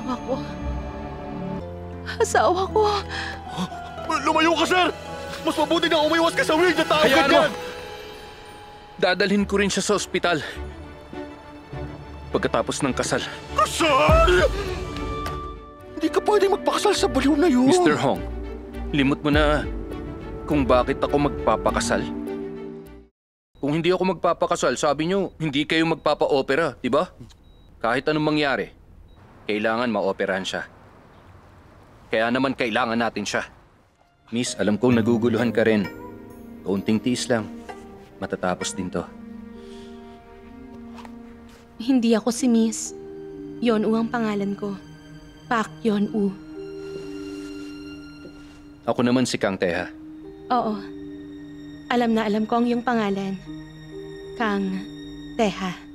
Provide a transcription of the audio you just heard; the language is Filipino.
Asawa ko. Asawa ko. Lumayo ka, sir! Mas mabuti na umiwas ka sa weird na tao Hayaan ganyan! mo! Dadalhin ko rin siya sa ospital. Pagkatapos ng kasal. Kasal?! Hindi ka pwede magpakasal sa baliw na yun! Mr. Hong, limot mo na kung bakit ako magpapakasal. Kung hindi ako magpapakasal, sabi niyo, hindi kayo magpapa-opera, di ba? Kahit anong mangyari, kailangan ma-operahan siya. Kaya naman kailangan natin siya. Miss, alam kong naguguluhan ka rin. Kaunting tiis lang. Matatapos din to. Hindi ako si Miss. Yon-u ang pangalan ko. Pak Yon-u. Ako naman si Kang Teha. Oo. Alam na alam ko ang iyong pangalan. Kang Teha.